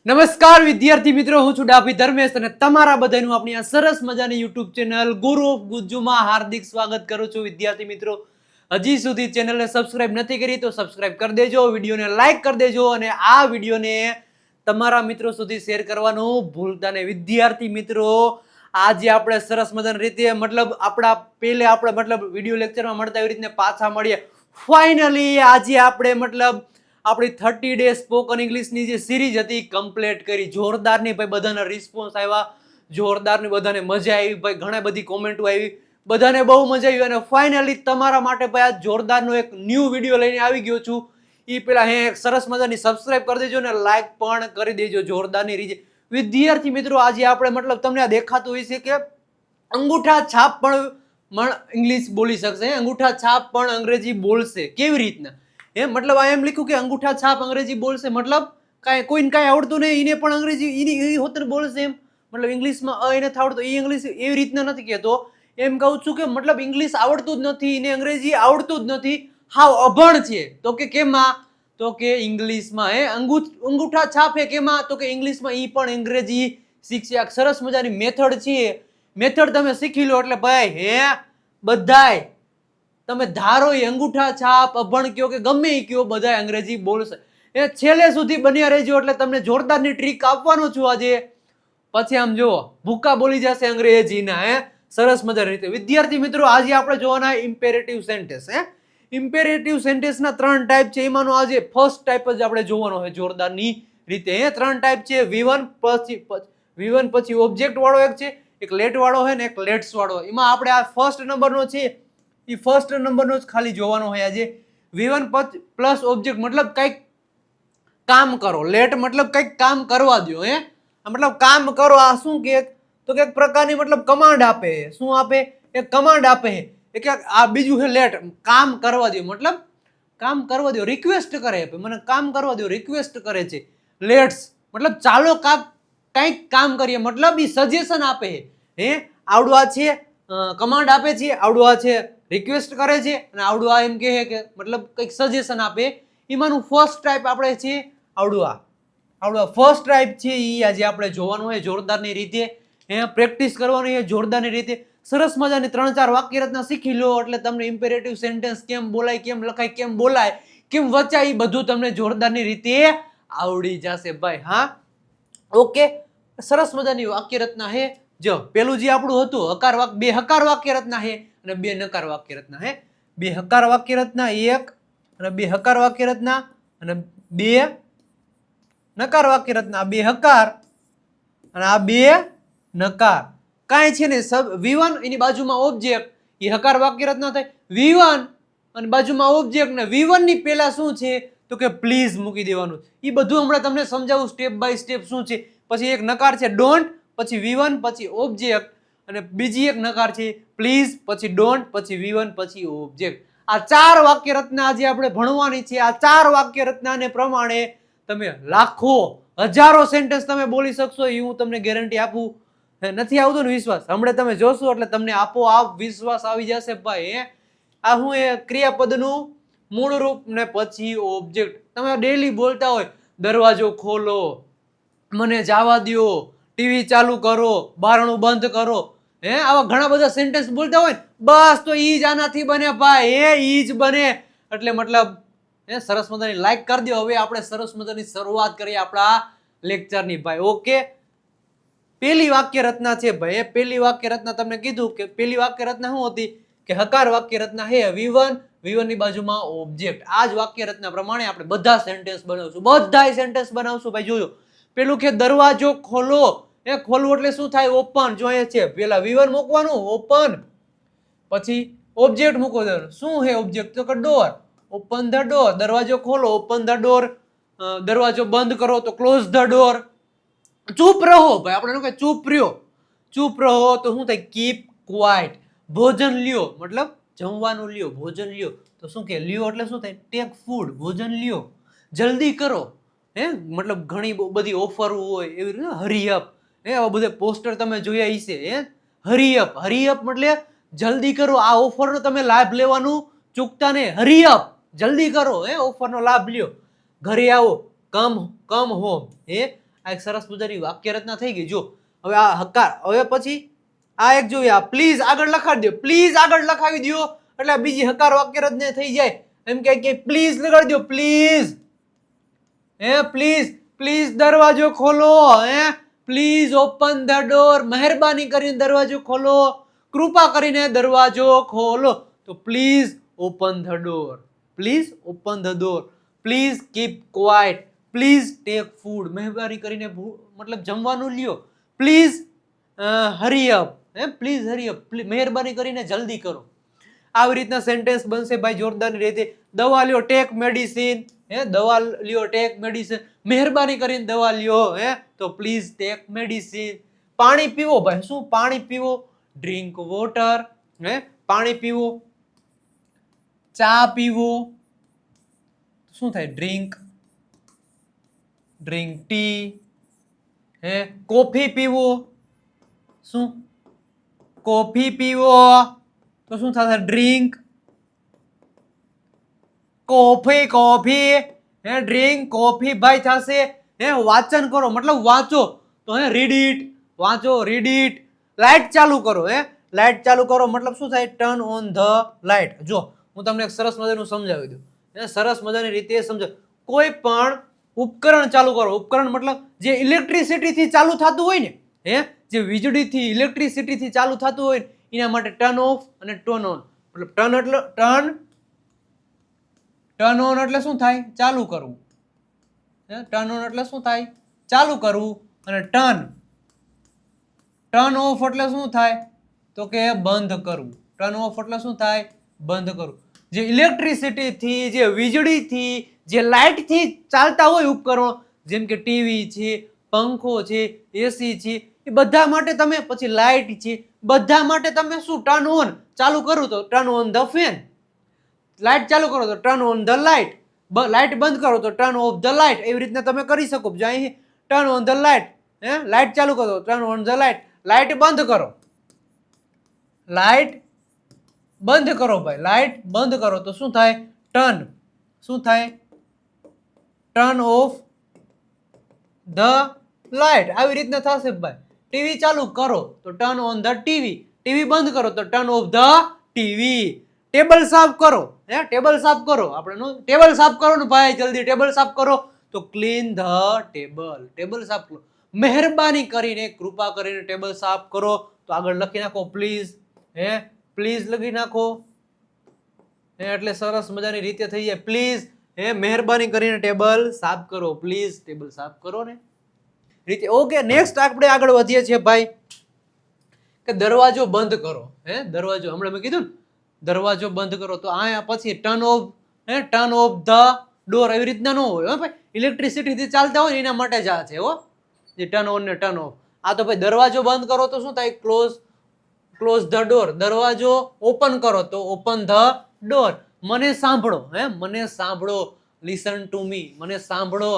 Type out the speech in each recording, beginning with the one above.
નમસ્કાર વિદ્યાર્થી મિત્રો, હું છું ડાભી ધર્મેશ અને તમારા બધાનું આપણી આ સરસ મજાની યુટ્યુબ ચેનલ ગુરુ ઓફ ગુજ્જુમાં હાર્દિક સ્વાગત કરું છું. વિદ્યાર્થી મિત્રો, હજી સુધી ચેનલને સબસ્ક્રાઇબ નથી કરી તો સબસ્ક્રાઇબ કરી દેજો, વિડીયોને લાઈક કરી દેજો અને આ વિડીયોને તમારા મિત્રો સુધી શેર કરવાનું ભૂલતા નહીં. વિદ્યાર્થી મિત્રો, આજે આપણે સરસ મજાની રીતે આપણે વિડીયો લેક્ચરમાં મળતા એવી રીતે પાછા મળીએ. ફાઇનલી આજે આપણે આપણી 30 ડે સ્પોકન ઇંગ્લિશની જે સિરીઝ હતી કમ્પ્લીટ કરી. જોરદારની ભાઈ બધાના રિસ્પોન્સ આવ્યા, જોરદારની બધાને મજા આવી ભાઈ, ઘણા બધી કોમેન્ટો આવી, બધાને બહુ મજા આવી અને ફાઇનલી તમારા માટે ભાઈ આ જોરદારનો એક ન્યૂ વિડીયો લઈને આવી ગયો છું. એ પેલા એક સરસ મજાની સબસ્ક્રાઇબ કરી દેજો અને લાઈક પણ કરી દેજો જોરદારની રીતે. વિદ્યાર્થી મિત્રો, આજે આપણે તમને આ દેખાતું હોય છે કે અંગૂઠા છાપ પણ ઇંગ્લિશ બોલી શકશે, અંગૂઠા છાપ પણ અંગ્રેજી બોલશે. કેવી રીતના? આ એમ લખ્યું કે અંગૂઠા છાપ અંગ્રેજી બોલશે, કોઈને કાંઈ આવડતું નહીં એને પણ અંગ્રેજી એ હોતને બોલશે. એમ ઇંગ્લિશમાં એને આવડતું એ ઇંગ્લિશ એવી રીતના નથી કહેતો. એમ કહું છું કે ઇંગ્લિશ આવડતું જ નથી, એને અંગ્રેજી આવડતું જ નથી, હાવ અભણ છે. તો કે કેમાં? તો કે ઇંગ્લિશમાં. અંગૂઠા છાપ હે કેમાં? તો કે ઇંગ્લિશમાં. એ પણ અંગ્રેજી શીખશે. આ સરસ મજાની મેથડ છે. મેથડ તમે શીખી લો એટલે ભાઈ બધાય તમે ધારો એ અંગૂઠા છાપ અભણ કયો કે ગમે એ કયો, બધા અંગ્રેજી બોલશે. છેલ્લે સુધી બન્યા રહેજો એટલે તમને જોરદારની ટ્રીક આપવાનો છું આજે. પછી આમ જુઓ, ભૂકા બોલી જશે અંગ્રેજીના. સરસ મજાની રીતે. વિદ્યાર્થી મિત્રો, આજે આપણે જોવાના ઇમ્પેરેટિવ સેન્ટેન્સ. ઇમ્પેરેટિવ સેન્ટેન્સના 3 ટાઈપ છે. એમાંનો આજે ફર્સ્ટ ટાઈપ જ આપણે જોવાનો હોય જોરદારની રીતે. 3 ટાઈપ છે. V1 પછી ઓબ્જેક્ટ વાળો એક છે, એક લેટ વાળો હોય ને એક લેટ્સ વાળો. એમાં આપણે આ ફર્સ્ટ નંબરનો છે એ ફર્સ્ટ નંબરનો જ ખાલી જોવાનો હોય આજે. V1 પ્લસ ઓબ્જેક્ટ મતલબ કંઈક કામ કરો. લેટ મતલબ કંઈક કામ કરવા દો. કામ કરો. આ શું કે? તો કે એક પ્રકારની કમાન્ડ આપે. શું આપે? એક કમાન્ડ આપે. આ બીજું છે લેટ, કામ કરવા દો મતલબ કામ કરવા દો, રિક્વેસ્ટ કરે. મને કામ કરવા દો, રિક્વેસ્ટ કરે છે. લેટ્સ મતલબ ચાલો કંઈક કામ કરીએ, મતલબ એ સજેશન આપે. આવડું આ છે કમાન્ડ આપે છે, આવડું આ છે રિક્વેસ્ટ કરે છે, અને આવડું આ એમ કહે કે કંઈક સજેશન આપે. એમાંનું ફર્સ્ટ ટાઈપ આપણે છે આવડું ફર્સ્ટ ટાઈપ છે. એ આજે આપણે જોવાનું હોય જોરદારની રીતે. પ્રેક્ટિસ કરવાની હોય જોરદારની રીતે. સરસ મજાની 3-4 વાક્ય રચના શીખી લો એટલે તમને ઇમ્પેરેટિવ સેન્ટેન્સ કેમ બોલાય, કેમ લખાય, કેમ બોલાય, કેમ વચાય, એ બધું તમને જોરદારની રીતે આવડી જશે ભાઈ. ઓકે, સરસ મજાની વાક્ય રચના હે. જો પેલું જે આપણું હતું બે હકાર વાક્ય રચના હે અને 2 નકાર વાક્ય રચના હે. 2 હકાર વાક્ય રચના 1 અને 2 હકાર વાક્ય રચના અને 2 નકાર વાક્ય રચના. 2 હકાર અને આ 2 નકાર. કાંઈ છે ને V1 એની બાજુમાં ઓબ્જેક્ટ, એ હકાર વાક્ય રચના થાય. V1 અને બાજુમાં ઓબ્જેક્ટ ને V1 ની પહેલા શું છે તો કે પ્લીઝ મૂકી દેવાનું. એ બધું હમણાં તમને સમજાવું સ્ટેપ બાય સ્ટેપ શું છે. પછી એક નકાર છે ડોન્ટ, પછી V1 પછી ઓબ્જેક્ટ, અને બીજી એક નકાર છે પ્લીઝ પછી ડોન્ટ પછી V1 પછી ઓબ્જેક્ટ. આ 4 વાક્ય રચના આજે આપણે ભણવાની છે. આ 4 વાક્ય રચનાને પ્રમાણે તમે લાખો હજારો સેન્ટેન્સ તમે બોલી શકશો, એ હું તમને ગેરંટી આપું. નથી આવતો ને વિશ્વાસ? હમણાં તમે જોશો એટલે તમને આપોઆપ વિશ્વાસ આવી જશે ભાઈ. આ હું ક્રિયાપદનું મૂળ રૂપ ને પછી ઓબ્જેક્ટ. તમે ડેલી બોલતા હોય દરવાજો ખોલો, મને જવા દો, ટીવી ચાલુ કરો, બારણું બંધ કરો, આવા ઘણા બધા સેન્ટેન્સ બોલતા હોય બસ તો ઈ જ આનાથી બને ભાઈ. ઈ જ બને. એટલે સરસ મજાની લાઈક કરી દો. હવે આપણે સરસ મજાની શરૂઆત કરીએ આપણા લેક્ચરની ભાઈ. ઓકે, પેલી વાક્ય રચના છે ભાઈ. પેલી વાક્ય રચના તમને કીધું કે પેલી વાક્ય રચના શું હતી કે હકાર વાક્ય રચના હે V1 ની બાજુમાં ઓબ્જેક્ટ. આ જ વાક્ય રચના પ્રમાણે આપણે બધા સેન્ટેન્સ બનાવશું. બધા સેન્ટેન્સ બનાવશું ભાઈ. જોજો, પેલું કે દરવાજો ખોલો. ખોલવું એટલે શું થાય? ઓપન. જો અહીંયા છે પેલા V1 મૂકવાનું ઓપન, પછી ઓબ્જેક્ટ મૂકો દેવાનું. શું હે ઓબ્જેક્ટ? તો કે ડોર. Open the door. દરવાજો ખોલો, ઓપન ધ ડોર. દરવાજો બંધ કરો તો ક્લોઝ ધ ડોર. ચૂપ રહો ભાઈ, આપણે શું કહે ચૂપ રહ્યો. ચૂપ રહો તો શું થાય? Keep quite. ભોજન લ્યો મતલબ જમવાનું લ્યો, ભોજન લ્યો તો શું કે લ્યો એટલે શું થાય? Take food. ભોજન લ્યો. જલ્દી કરો. મતલબ ઘણી બધી ઓફર હોય એવી રીતે હરી અપ. આવા બધા પોસ્ટર તમે જોયા હશે. હરી અપ. હરી અપ એટલે જલ્દી કરો. આ ઓફરનો તમે લાભ લેવાનું ચૂકતા ને. હરી અપ, જલ્દી કરો. ઓફરનો લાભ લ્યો. ઘરે આવો, કમ હોમ. આ એક સરસ મજાની વાક્ય રચના થઈ ગઈ. જો હવે આ હકાર, હવે પછી આ એક જોઈએ, આ પ્લીઝ આગળ લખાડી દો, પ્લીઝ આગળ લખાવી દો એટલે બીજી હકાર વાક્ય રચના થઈ જાય. એમ કે પ્લીઝ લગાડી દો, પ્લીઝ, પ્લીઝ, પ્લીઝ દરવાજો ખોલો, પ્લીઝ ઓપન ધ ડોર, મહેરબાની કરીને દરવાજો ખોલો, કૃપા કરીને દરવાજો ખોલો. તો please open the door, please open the door, please keep quite, please take food, મહેરબાની કરીને મતલબ જમવાનું લ્યો, please Hari up, please Hari up, મહેરબાની કરીને જલ્દી કરો. આવી રીતના સેન્ટેન્સ બનશે ભાઈ જોરદારની રીતે. દવા લ્યો, ટેક મેડિસિન, દવા લ્યો, ટેક મેડિસિન, મહેરબાની કરીને દવા લ્યો, તો પ્લીઝ ટેક મેડિસિન. પાણી પીવો ભાઈ, શું પાણી પીવો, ડ્રિંક વોટર, પાણી પીવો. ચા પીવો, શું થાય, ડ્રિંક, ડ્રિંક ટી. કોફી પીવો, શું, કોફી પીવો, તો શું થશે, drink coffee, coffee, drink coffee ભાઈ થશે. વાંચન કરો મતલબ વાંચો, તો રીડ ઇટ, વાંચો, રીડ ઇટ. લાઇટ ચાલુ કરો, લાઇટ ચાલુ કરો મતલબ શું થાય, ટર્ન ઓન ધ લાઇટ. જો હું તમને એક સરસ મજાનું સમજાવી દઉં, સરસ મજાની રીતે સમજાવ. કોઈ પણ ઉપકરણ ચાલુ કરો, ઉપકરણ મતલબ જે ઇલેક્ટ્રિસિટી થી ચાલુ થતું હોય ને, જે વીજળીથી ઇલેક્ટ્રિસિટીથી ચાલુ થતું હોય એના માટે ટર્ન ઓફ અને ટર્ન ઓન. મતલબ ટર્ન એટલે ટર્ન ઓન એટલે શું થાય, ચાલુ કરવું. ટર્ન ઓન એટલે શું થાય, ચાલુ કરવું. અને ટર્ન ઓફ એટલે શું થાય, તો કે બંધ કરવું. ટર્ન ઓફ એટલે શું થાય, બંધ કરવું. જે ઇલેક્ટ્રિસિટીથી, જે વીજળીથી, જે લાઇટથી ચાલતા હોય ઉપકરણો, જેમ કે ટીવી છે, પંખો છે, એસી છે, એ બધા માટે તમે, પછી લાઇટ છે, બધા માટે તમે શું ટર્ન ઓન ચાલુ કરું તો turn on the fan. Light ચાલુ કરો તો turn on the light, light બંધ કરો તો ટર્ન ઓફ ધ લાઇટ. એવી રીતના તમે કરી શકો. જો અહીં turn on the light, light ચાલુ કરો turn on the light, light બંધ કરો, લાઇટ બંધ કરો ભાઈ, લાઇટ બંધ કરો તો શું થાય, ટર્ન, શું થાય, ટર્ન ઓફ ધ લાઇટ. આવી રીતના થશે ભાઈ. ટીવી ચાલુ કરો તો turn on the TV, TV બંધ કરો તો turn off the TV. Table સાફ કરો, ટેબલ સાફ કરો, આપણે ટેબલ સાફ કરો ને ભાઈ, જલ્દી ટેબલ સાફ કરો તો ક્લીન ધ ટેબલ, ટેબલ સાફ કરો. મહેરબાની કરીને, કૃપા કરીને ટેબલ સાફ કરો તો આગળ લખી નાખો પ્લીઝ, પ્લીઝ લખી નાખો. એટલે સરસ મજાની રીતે થઈ જાય, પ્લીઝ, મહેરબાની કરીને ટેબલ સાફ કરો, પ્લીઝ ટેબલ સાફ કરો ને રીતે. ઓકે, નેક્સ્ટ આપણે આગળ વધીએ છીએ ભાઈ કે દરવાજો બંધ કરો. દરવાજો હમણાં મેં કીધું ને, દરવાજો બંધ કરો તો આ પછી ટર્ન ઓફ ધ ડોર એવી રીતના ન હોય ભાઈ. ઇલેક્ટ્રિસિટી થી ચાલતા હોય એના માટે જ આ છે જે ટર્ન ઓન ને ટર્ન ઓફ. આ તો ભાઈ દરવાજો બંધ કરો તો શું થાય, ક્લોઝ ધ ડોર. દરવાજો ઓપન કરો તો ઓપન ધ ડોર. મને સાંભળો, મને સાંભળો, લિસન ટુ મી, મને સાંભળો,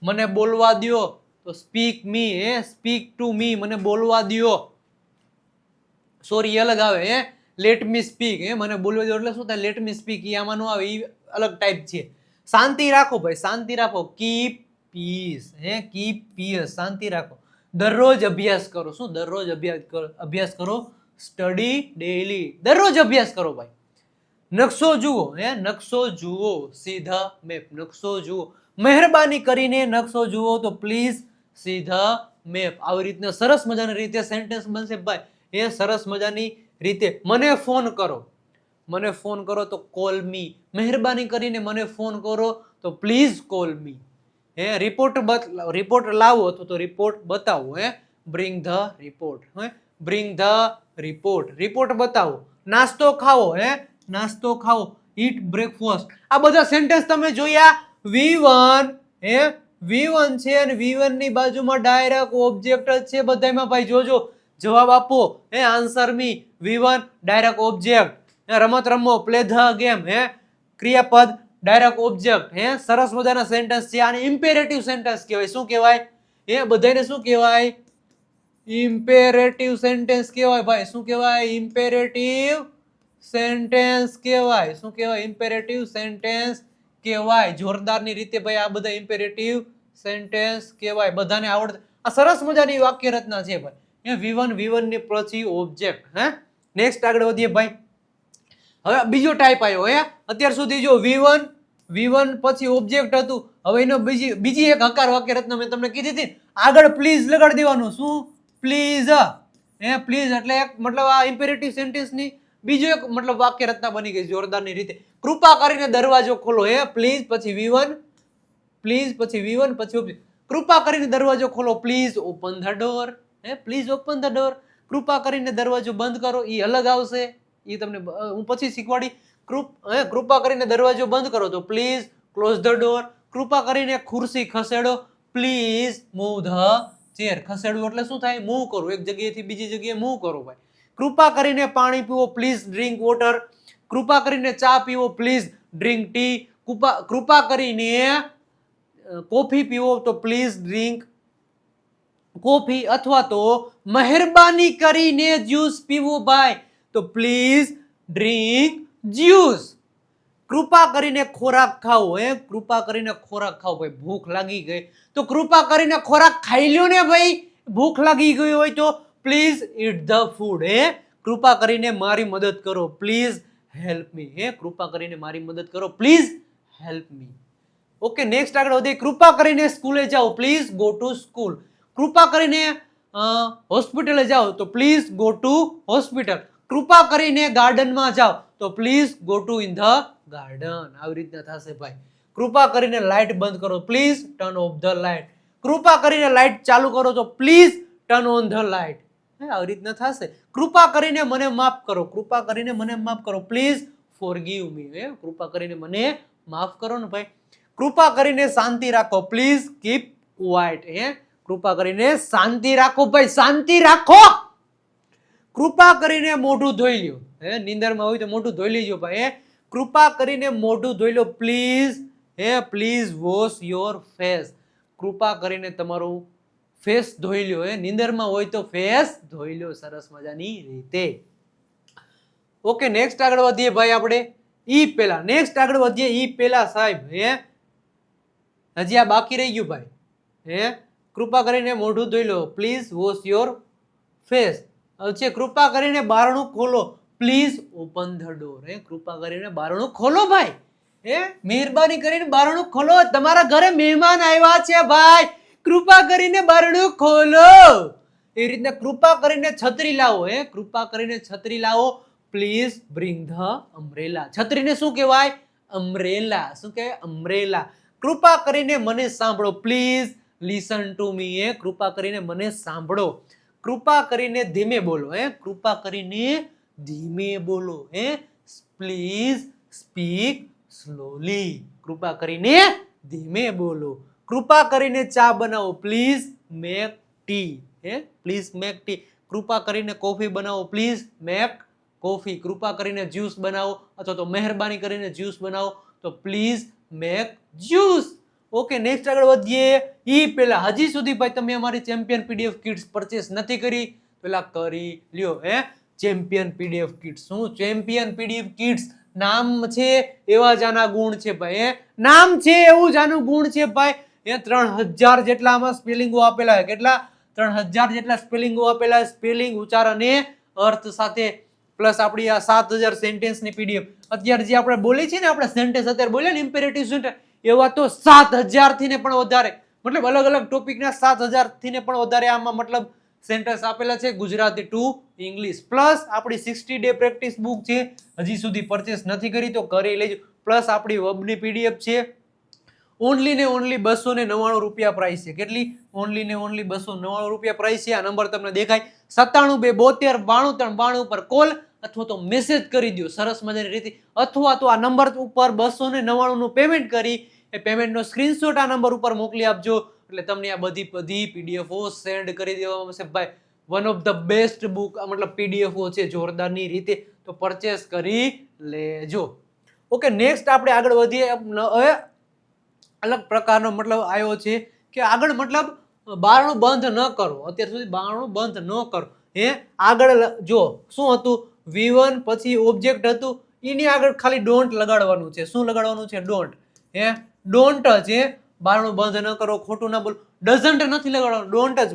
મને બોલવા દ્યો તો speak me, speak to me, મને બોલવા દ્યો. સોરી અલગ આવે, લેટ મી સ્પીક, મને બોલવા દો એટલે શું થાય, લેટ મી સ્પીક, એ આમાં નો આવે, એ અલગ ટાઈપ છે. શાંતિ રાખો ભાઈ, શાંતિ રાખો, કીપ પીસ, કીપ પીસ, શાંતિ રાખો. દરરોજ અભ્યાસ કરો, શું દરરોજ અભ્યાસ કરો, સ્ટડી ડેઈલી, દરરોજ અભ્યાસ કરો ભાઈ. નકશો જુઓ, નકશો જુઓ, સીધા મેપ, નકશો જુઓ, મહેરબાની કરીને નકશો જુઓ તો પ્લીઝ સીધા મેપ. આવી રીતના સરસ મજાની રીતે સેન્ટેન્સ બનશે ભાઈ. સરસ મજાની રીતે. મને ફોન કરો, મને ફોન કરો તો કોલ મી, મહેરબાની કરીને મને ફોન કરો તો પ્લીઝ કોલ મી. રિપોર્ટ લાવો તો રિપોર્ટ બતાવો, bring the report, bring the report, report બતાવો. નાસ્તો ખાવો, નાસ્તો ખાવો, ઈટ બ્રેકફાસ્ટ. આ બધા સેન્ટેન્સ તમે જોયા. V1 V1 છે અને V1 ની બાજુમાં ડાયરેક્ટ ઓબ્જેક્ટ છે બધામાં ભાઈ. જોજો, જવાબ આપો, આન્સર મી. V1 direct object. રમત રમો, પ્લે ધ ગેમ, ક્રિયાપદ ડાયરેક્ટ ઓબ્જેક્ટ. સરસ મજાના સેન્ટેન્સ છે. આને ઇમ્પેરેટિવ સેન્ટેન્સ કહેવાય. શું કહેવાય, બધાને શું કહેવાય, ઇમ્પેરેટિવ સેન્ટેન્સ કહેવાય ભાઈ. શું કહેવાય, ઇમ્પેરેટિવ સેન્ટેન્સ કહેવાય. શું કહેવાય, ઇમ્પેરેટિવ સેન્ટેન્સ કહેવાય. જોરદારની રીતે ભાઈ આ બધા ઇમ્પેરેટિવ સેન્ટેન્સ કહેવાય, બધાને આવડે. આ સરસ મજાની વાક્ય રચના છે ભાઈ. એ V1 ની પછી ઓબ્જેક્ટ. હે નેક્સ્ટ આગળ વધીએ ભાઈ. હવે બીજો ટાઈપ આવ્યો. હે અત્યાર સુધી જો V1 પછી ઓબ્જેક્ટ હતું. હવે એનો બીજી એક હકાર વાક્ય રચના મેં તમને કીધી હતી. આગળ પ્લીઝ લગાડી દેવાનું. શું? પ્લીઝ. પ્લીઝ એટલે એક મતલબ આ ઇમ્પેરેટિવ સેન્ટેન્સ ની બીજો એક મતલબ વાક્ય રચના બની ગઈ જોરદારની રીતે. કૃપા કરીને દરવાજો ખોલો. પ્લીઝ પછી V1, પ્લીઝ પછી V1 પછી ઓબ્જેક્ટ. કૃપા કરીને દરવાજો ખોલો. Please open the door. Please open the door. કૃપા કરીને દરવાજો બંધ કરો. એ અલગ આવશે, એ તમને હું પછી શીખવાડી. કૃપા કરીને દરવાજો બંધ કરો તો પ્લીઝ ક્લોઝ ધ ડોર. કૃપા કરીને ખુરશી ખસેડો. Please move the chair. ખસેડવું એટલે શું થાય? મૂવ કરવું, એક જગ્યાએથી બીજી જગ્યાએ મૂવ કરો ભાઈ. કૃપા કરીને પાણી પીવો. Please drink water. કૃપા કરીને ચા પીવો. Please drink tea. કૃપા કરીને કોફી પીવો તો પ્લીઝ ડ્રિંક કોફી. અથવા તો મહેરબાની કરીને જ્યુસ પીવો ભાઈ તો પ્લીઝ ડ્રિંક જ્યુસ. કૃપા કરીને ખોરાક ખાઓ. કૃપા કરીને ખોરાક ખાઓ ભાઈ. ભૂખ લાગી ગઈ તો કૃપા કરીને ખોરાક ખાઈ લ્યો ને ભાઈ. ભૂખ લાગી ગઈ હોય તો પ્લીઝ ઈટ ધ ફૂડ. કૃપા કરીને મારી મદદ કરો. પ્લીઝ હેલ્પ મી. કૃપા કરીને મારી મદદ કરો. Please help me. Okay next આગળ વધીએ. કૃપા કરીને સ્કૂલે જાઓ. Please go to school. કૃપા કરીને હોસ્પિટલે જાઓ તો પ્લીઝ ગો ટુ હોસ્પિટલ. કૃપા કરીને ગાર્ડનમાં જાઓ તો please go to in the garden. આવી રીતના થશે ભાઈ. કૃપા કરીને લાઇટ બંધ કરો. Please turn off the light. કૃપા કરીને લાઇટ ચાલુ કરો તો please turn on the light. આવી રીતના થશે. કૃપા કરીને મને માફ કરો. કૃપા કરીને મને માફ કરો. પ્લીઝ ફોરગીવ મી. કૃપા કરીને મને માફ કરો ને ભાઈ. કૃપા કરીને શાંતિ રાખો. Please keep quite. કૃપા કરીને શાંતિ રાખો ભાઈ. શાંતિ રાખો. કૃપા કરીને મોઢું ધોઈ લ્યો. નીંદરમાં હોય તો મોઢું ધોઈ લેજો ભાઈ. કૃપા કરીને મોઢું ધોઈ લો. Please please wash your face. કૃપા કરીને તમારું ફેસ ધોઈ લ્યો. નીંદરમાં હોય તો ફેસ ધોઈ લ્યો. સરસ મજાની રીતે. ઓકે નેક્સ્ટ આગળ વધીએ ભાઈ આપણે. નેક્સ્ટ આગળ વધીએ. સાહેબ હજી આ બાકી રહી ગયું ભાઈ. કૃપા કરીને મોઢું ધોઈ લો. Please wash your face. છે કૃપા કરીને બારણું ખોલો. Please open the door. કૃપા કરીને બારણું ખોલો ભાઈ. મહેરબાની કરીને બારણું ખોલો. તમારા ઘરે મહેમાન આવ્યા છે ભાઈ. કૃપા કરીને બારણું ખોલો. એ રીતના કૃપા કરીને છત્રી લાવો. કૃપા કરીને છત્રી લાવો. Please bring the umbrella. છત્રીને શું કહેવાય? અમ્બ્રેલા. શું કહેવાય? અમ્બ્રેલા. કૃપા કરીને મને સાંભળો. Please listen to me. કૃપા કરીને મને સાંભળો. કૃપા કરીને ધીમે બોલો. કૃપા કરીને ધીમે બોલો. Please speak slowly. કૃપા કરીને ધીમે બોલો. કૃપા કરીને ચા બનાવો. Please make tea. Please make tea. કૃપા કરીને કોફી બનાવો. Please make coffee. કૃપા કરીને જ્યુસ બનાવો અથવા તો મહેરબાની કરીને જ્યુસ બનાવો તો please make juice. Okay next આગળ વધીએ. હજી સુધી ભાઈ તમે અમારી ચેમ્પિયન પીડીએફ કિટ્સ પરચેસ નથી કરી પેલા કરી લ્યો. Champion PDF kits. શું ચેમ્પિયન પીડીએફ કિટ્સ? નામ છે એવા જ આના ગુણ છે ભાઈ. નામ છે એવું જ આનું ગુણ છે ભાઈ. 3000 જેટલા આમાં સ્પેલિંગો આપેલા છે. કેટલા? 3000 જેટલા સ્પેલિંગો આપેલા. સ્પેલિંગ, ઉચ્ચાર અને અર્થ સાથે પ્લસ આપણી આ 7000 સેન્ટેન્સ ની પીડીએફ. અત્યારે જે આપણે બોલી છે ને, આપણે સેન્ટેન્સ અત્યારે બોલ્યા ને ઇમ્પેરેટિવ સેન્ટેન્સ, એવા તો 7000 થી ને પણ વધારે, મતલબ અલગ અલગ ટોપિકના 7000 થી ને પણ વધારે આમાં મતલબ સેન્ટેન્સ આપેલા છે ગુજરાતી ટુ ઇંગ્લિશ. પ્લસ આપણી 60 ડે પ્રેક્ટિસ બુક છે. હજી સુધી પરચેસ નથી કરી તો કરી લેજો. પ્લસ આપણી વેબની પીડીએફ છે. ઓનલી ને ઓનલી 299 રૂપિયા પ્રાઇસ છે. કેટલી? ઓનલી ને ઓનલી 299 રૂપિયા પ્રાઇસ છે. આ નંબર તમને દેખાય 9722729392 ઉપર કોલ અથવા તો મેસેજ કરી દો સરસ મજાની રીતે, અથવા તો આ નંબર ઉપર 299 નું પેમેન્ટ કરી એ પેમેન્ટનો સ્ક્રીનશોટ આ નંબર ઉપર મોકલી આપજો. એટલે તમને આ બધી પીડીએફઓ સેન્ડ કરી દેવામાં આવશે ભાઈ. One of the best book મતલબ પીડીએફઓ છે જોરદારની રીતે, તો પરચેસ કરી લેજો. ઓકે નેક્સ્ટ આપણે આગળ વધીએ. હવે અલગ પ્રકારનો મતલબ આવ્યો છે કે આગળ મતલબ બારણું બંધ ન કરો. અત્યાર સુધી બારણું બંધ ન કરો. આગળ જો શું હતું? V1 પછી ઓબ્જેક્ટ હતું, એની આગળ ખાલી ડોન્ટ લગાડવાનું છે. શું લગાડવાનું છે? ડોન્ટ. ડોન્ટ છે. બારણું બંધ ન કરો, ખોટું ના બોલો. ડઝન્ટ નથી લગાડવાનું, ડોન્ટ જ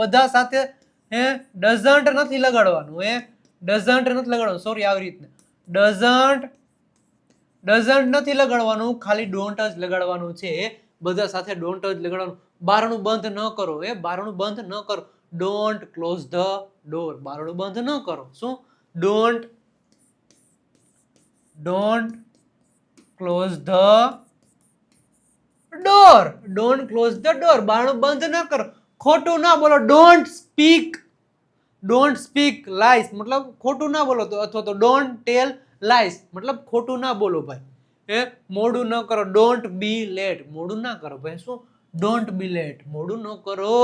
બધા સાથે હે ડઝન્ટ નથી લગાડવાનું, હે ડઝન્ટ નથી લગાડવાનું, સોરી આવી રીતના ડઝન્ટ નથી લગાડવાનું, ખાલી ડોન્ટ જ લગાડવાનું છે. બધા સાથે ડોન્ટ જ લગાડવાનું. બારણું બંધ ન કરો, બારણું બંધ ન કરો, ડોન્ટ ક્લોઝ ધ ડોર, બારણું બંધ ન કરો. શું? Don't close the door, don't close the door, બારણું બંધ ન કરો. ખોટું ના બોલો, ડોન્ટ સ્પીક લાઈસ, મતલબ ખોટું ના બોલો. તો અથવા તો ડોન્ટ ટેલ લાઈસ, મતલબ ખોટું ના બોલો ભાઈ. મોડું ન કરો, ડોન્ટ બી લેટ, મોડું ના કરો ભાઈ. શું? ડોન્ટ બી લેટ, મોડું ન કરો.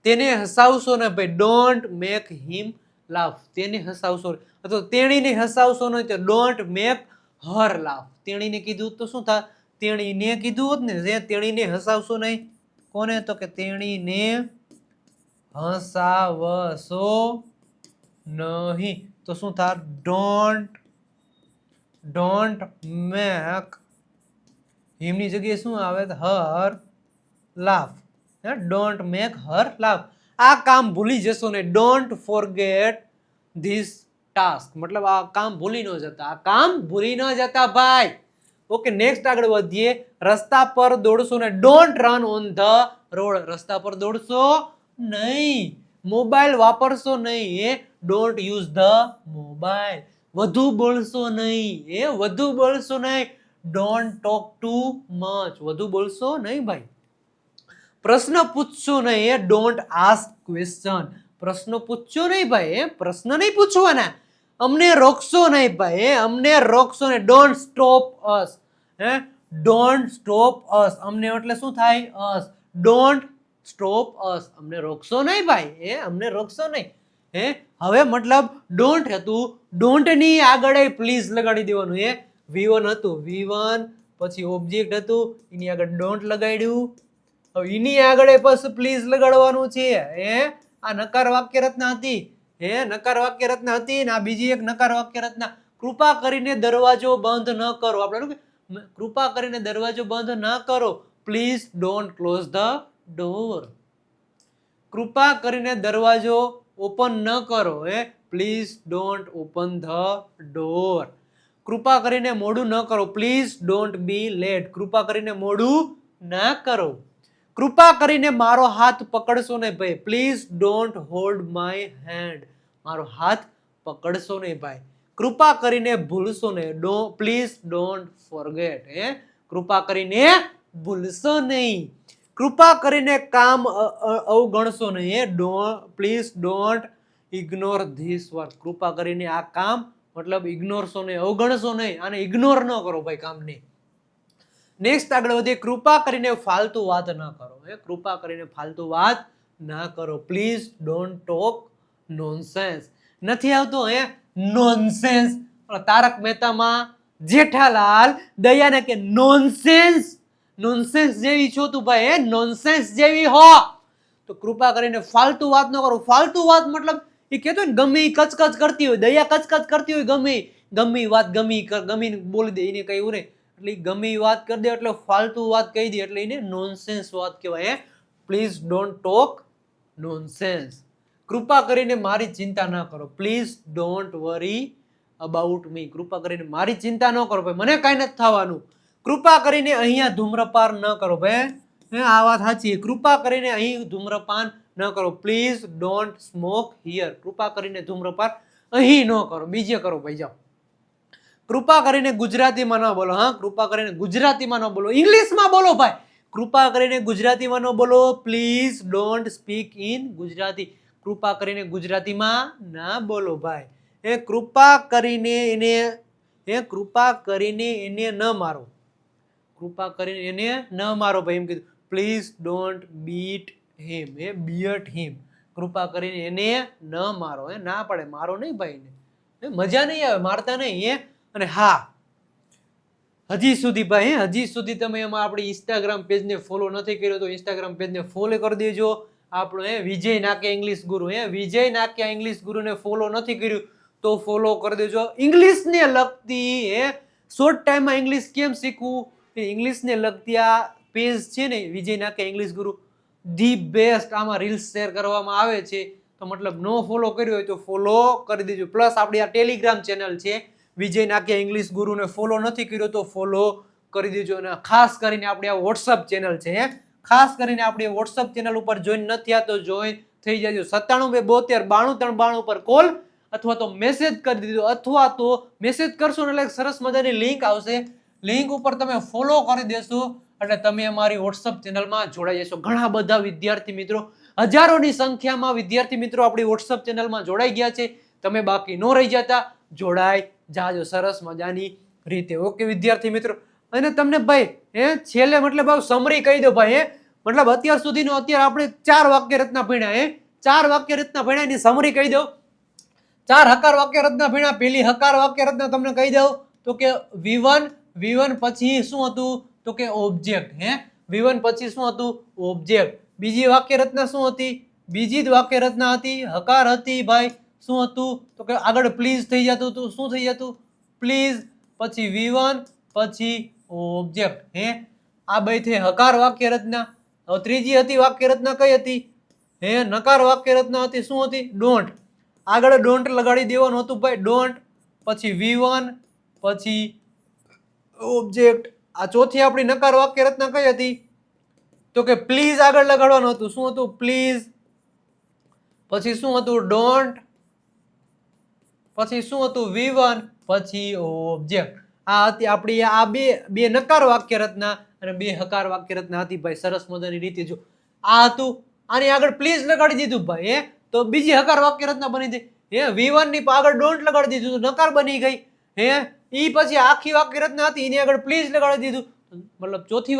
તેને હસાવશો ને ભાઈ, ડોન્ટ મેક હિમ લાફ, તેને હસાવશો અથવા તેણીને હસાવશો નહીં તો ડોન્ટ મેક હર લાફ. તેણીને કીધું તો શું થાય? તેણીને કીધું હોત ને, જે તેણીને હસાવશો નહીં, કોને? તો કે તેણીને હસાવશો નહીં તો શું થાય? ડોન્ટ મેક હિમની જગ્યાએ શું આવે? Her laugh. Don't make her laugh. આ કામ ભૂલી જશો ને, ડોન્ટ ફોરગેટ ધીસ ટાસ્ક, મતલબ આ કામ ભૂલી ન જતા, આ કામ ભૂલી ન જતા ભાઈ. ઓકે, નેક્સ્ટ આગળ વધીએ. રસ્તા પર દોડશો ને, don't run on the road, રસ્તા પર દોડશો નહીં. મોબાઈલ વાપરશો નહીં, ડોન્ટ યુઝ ધ મોબાઈલ. વધુ બોલશો નહીં, વધુ બોલશો નહીં, ડોન્ટ ટોક ટુ મચ, વધુ બોલશો નહીં ભાઈ. પ્રશ્ન પૂછશો નહીં, ડોન્ટ આસ્ક ક્વેશ્ચન, પ્રશ્ન પૂછશો નહીં ભાઈ, પ્રશ્ન નહીં પૂછવાના. અમને રોકશો નહીં ભાઈ, અમને રોકશો નહીં, don't stop us, don't stop us, અમને એટલે શું થાય? અસ, ડોન્ટ સ્ટોપ અસ, અમને રોકશો નહીં ભાઈ, અમને રોકશો નહીં. હવે મતલબ ડોન્ટ હતું, ડોન્ટ ની આગળ પ્લીઝ લગાડી દેવાનું. V1 હતું, V1 પછી ઓબ્જેક્ટ હતું, એની આગળ ડોન્ટ લગાડ્યું. હવે એની આગળ પછી પ્લીઝ લગાડવાનું છે. આ નકાર વાક્ય રચના હતી, નકાર વાક્ય રચના હતી ને આ બીજી એક નકાર વાક્ય રચના. કૃપા કરીને દરવાજો બંધ ન કરો, આપણે કૃપા કરીને દરવાજો બંધ ન કરો, please don't close the door. કૃપા કરીને દરવાજો ઓપન ન કરો, please don't open the door. કૃપા કરીને મોડું ન કરો, પ્લીઝ ડોન્ટ બી લેટ, કૃપા કરીને મોડું ના કરો. કૃપા કરીને મારો હાથ પકડશો ને ભાઈ, please don't hold my hand, મારો હાથ પકડશો ને ભાઈ. કૃપા કરીને ભૂલશો ને, પ્લીઝ ડોન્ટ ફોરગેટ, કૃપા કરીને ભૂલશો નહીં. કૃપા કરીને કામ અવગણશો નહીં, please don't ignore this work, કૃપા કરીને આ કામ મતલબ ઇગ્નોરશો નહીં, અવગણશો નહીં, આને ઇગ્નોર ન કરો ભાઈ કામને. નેક્સ્ટ આગળ વધીએ. કૃપા કરીને ફાલતુ વાત ન કરો, કૃપા કરીને ફાલતુ વાત ના કરો, પ્લીઝ ડોન્ટ ટોક નોનસેન્સ. નથી આવતો નોનસેન્સ? તારક મહેતામાં જેઠાલાલ દયાને કે નોનસેન્સ, નોનસેન્સ જેવી છો તું ભાઈ, નોનસેન્સ જેવી હો. તો કૃપા કરીને ફાલતુ વાત ન કરો. ફાલતુ વાત મતલબ એ કહેતો ને ગમે કચકચ કરતી હોય, દયા કચકચ કરતી હોય, ગમે વાત ગમી બોલી દે, એને કઈ ઉરે એટલે ગમે વાત કરી દે એટલે ફાલતુ વાત કહી દે એટલે એને નોનસેન્સ વાત કહેવાય. Please don't talk nonsense. કૃપા કરીને મારી ચિંતા ન કરો, please don't worry about me, કૃપા કરીને મારી ચિંતા ન કરો ભાઈ, મને કાંઈ નથી થવાનું. કૃપા કરીને અહીંયા ધૂમ્રપાન ન કરો ભાઈ, આ વાત સાચી. કૃપા કરીને અહીં ધૂમ્રપાન ન કરો, પ્લીઝ ડોન્ટ સ્મોક હિયર, કૃપા કરીને ધૂમ્રપાન અહીં ન કરો, બીજે કરો ભાઈ જાઓ. કૃપા કરીને ગુજરાતીમાં ન બોલો, કૃપા કરીને ગુજરાતીમાં ન બોલો, ઇંગ્લિશમાં બોલો ભાઈ. કૃપા કરીને ગુજરાતીમાં ન બોલો, please don't speak in Gujarati, કૃપા કરીને ગુજરાતીમાં ના બોલો ભાઈ. કૃપા કરીને એને ન મારો, કૃપા કરીને એને ન મારો ભાઈ, એમ કીધું. Please don't beat him, beat him, કૃપા કરીને એને ન મારો, ના પડે, મારો નહીં ભાઈ ને, મજા નહીં આવે, મારતા નહીં. અને હા, હજી સુધી ભાઈ, હજી સુધી તમે એમાં આપણી ઇન્સ્ટાગ્રામ પેજને ફોલો નથી કર્યો તો ઇન્સ્ટાગ્રામ પેજને ફોલો કરી દેજો. આપણો વિજય નાકે ઇંગ્લિશ ગુરુ, વિજય નાક્યા ઇંગ્લિશ ગુરુને ફોલો નથી કર્યું તો ફોલો કરી દેજો. ઇંગ્લિશને લગતી શોર્ટ ટાઈમમાં ઇંગ્લિશ કેમ શીખવું ઇંગ્લિશને લગતી આ પેજ છે ને વિજય નાકે ઇંગ્લિશ ગુરુ ધી બેસ્ટ, આમાં રીલ્સ શેર કરવામાં આવે છે. તો મતલબ નો ફોલો કર્યો હોય તો ફોલો કરી દેજો. પ્લસ આપણી આ ટેલિગ્રામ ચેનલ છે વિજય નાકે ઇંગ્લિશ ગુરુને ફોલો નથી કર્યો તો ફોલો કરી દેજો. અને ખાસ કરીને આપણી આ વોટ્સઅપ ચેનલ છે, ખાસ કરીને આપણી વોટ્સઅપ ચેનલ ઉપર જોઈન નથી થયા તો જોઈન થઈ જજો. 97 272 93 92 પર કોલ અથવા તો મેસેજ કરી દીધો, અથવા તો મેસેજ કરશો ને એટલે સરસ મજાની લિંક આવશે, લિંક ઉપર તમે ફોલો કરી દેશો એટલે તમે અમારી વોટ્સઅપ ચેનલમાં જોડાઈ જશો. ઘણા બધા વિદ્યાર્થી મિત્રો, હજારોની સંખ્યામાં વિદ્યાર્થી મિત્રો આપણી વોટ્સઅપ ચેનલમાં જોડાઈ ગયા છે. તમે બાકી ન રહી જતા, જોડાઈ જાજો સરસ મજાની રીતે. ઓકે વિદ્યાર્થી મિત્રો, અને તમને ભાઈ છેલ્લે મતલબ સમરી કહી દો ભાઈ, મતલબ અત્યાર સુધીનો અત્યારે આપણે 4 વાક્ય રચના ભણ્યા, 4 વાક્ય રચના ભણ્યા એની સમરી કહી દો. 4 હકાર વાક્ય રચના ભણ્યા. પેલી હકાર વાક્ય રચના તમને કહી દઉં તો કે V1 પછી શું હતું તો કે ઓબ્જેક્ટ. V1 પછી શું હતું ઓબ્જેક્ટ. બીજી વાક્ય રચના શું હતી, બીજી જ વાક્ય રચના હતી, હકાર હતી ભાઈ. શું હતું તો કે આગળ પ્લીઝ થઈ જતું હતું. શું થઈ જતું પ્લીઝ, પછી V1 પછી ઓબ્જેક્ટ. આ બે થઈ હકાર વાક્ય રચના. હવે ત્રીજી હતી વાક્ય રચના કઈ હતી, નકાર વાક્ય રચના હતી. શું હતી ડોન્ટ. આગળ ડોન્ટ લગાડી દેવાનું હતું ભાઈ, ડોન્ટ પછી V1 પછી ઓબ્જેક્ટ. આ ચોથી આપણી નકાર વાક્ય રચના કઈ હતી તો કે પ્લીઝ આગળ લગાડવાનું હતું. શું હતું પ્લીઝ, પછી શું હતું ડોન્ટ, પછી શું હતું V1 પછી ઓબ્જેક્ટ. આ હતી આપણી આ બે નકાર વાક્ય રચના અને 2 હકાર વાક્ય રચના હતી ભાઈ. સરસ મજાની રીતે જો આ હતું, આની આગળ પ્લીઝ લગાડી દીધું ભાઈ, તો બીજી હકાર વાક્ય રચના બની ગઈ. V1 ની આગળ ડોન્ટ લગાડી દીધું તો નકાર બની ગઈ. ઈ પછી આખી વાક્ય રચના હતી એની આગળ પ્લીઝ લગાડી દીધું, મતલબ ચોથી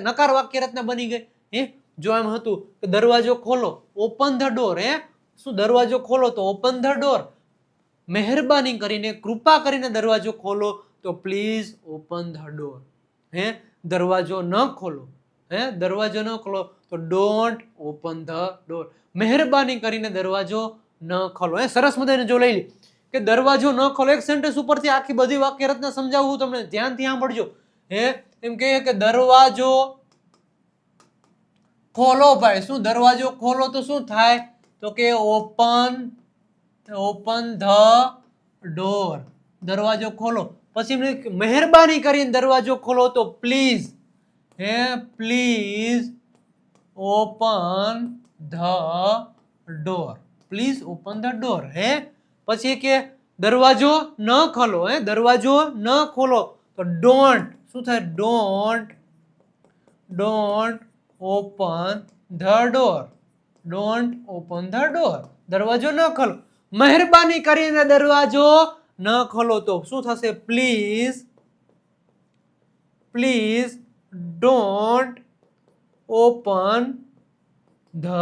નકાર વાક્ય રચના બની ગઈ. જો એમ હતું કે દરવાજો ખોલો, ઓપન ધ ડોર. શું દરવાજો ખોલો તો ઓપન ધ ડોર. મહેરબાની કરીને, કૃપા કરીને દરવાજો ખોલો તો પ્લીઝ ઓપન ધ ડોર. દરવાજો ન ખોલો, દરવાજો ન ખોલો તો ડોન્ટ ઓપન ધ ડોર. મહેરબાની કરીને દરવાજો ન ખોલો. સરસ મજાને જો લઈ લે કે દરવાજો ન ખોલો. એક સેન્ટેન્સ ઉપરથી આખી બધી વાક્ય રચના સમજાવું તમને, ધ્યાનથી સાંભળજો. એમ કહે કે દરવાજો ખોલો ભાઈ. શું દરવાજો ખોલો તો શું થાય તો કે ઓપન ધ ડોર. દરવાજો ખોલો. પછી મહેરબાની કરીને દરવાજો ખોલો તો please, please open the door. Please open the door. પછી કે દરવાજો ન ખોલો, દરવાજો ન ખોલો તો ડોન્ટ. શું થાય don't open the door. Don't open the door. દરવાજો ન ખોલો. મહેરબાની કરીને દરવાજો ન ખોલો તો શું થશે please don't open the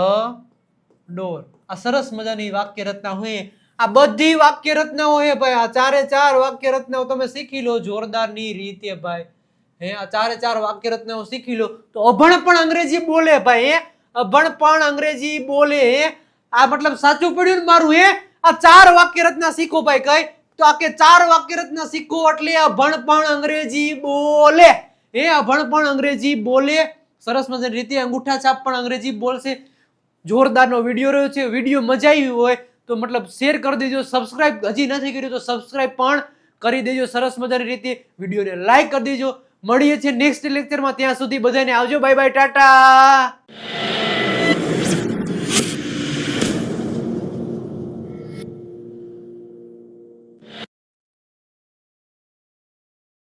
door. આ સરસ મજાની વાક્ય રચના હોય. આ બધી વાક્ય રચનાઓ હે ભાઈ, આ 4 વાક્ય રચનાઓ તમે શીખી લો જોરદારની રીતે ભાઈ. આ 4 વાક્ય રચનાઓ શીખી લો તો અભણ પણ અંગ્રેજી બોલે ભાઈ. અભણ પણ અંગ્રેજી બોલે. આ મતલબ સાચું પડ્યું ને મારું. આ 4 વાક્ય રચના શીખો ભાઈ. કઈ તો આ કે 4 વાક્ય રચના શીખો એટલે અભણ પણ અંગ્રેજી બોલે. અભણ પણ અંગ્રેજી બોલે. સરસ મજાની રીતે અંગૂઠા છાપ પણ અંગ્રેજી બોલશે. જોરદારનો વિડીયો રહ્યો છે. વિડીયો મજા આવી હોય તો મતલબ શેર કરી દેજો. સબસ્ક્રાઇબ હજી નથી કર્યું તો સબસ્ક્રાઇબ પણ કરી દેજો સરસ મજાની રીતે. વિડીયોને લાઈક કરી દેજો. મળીએ છીએ નેક્સ્ટ લેક્ચરમાં. ત્યાં સુધી બધાને આવજો. Bye bye, Tata.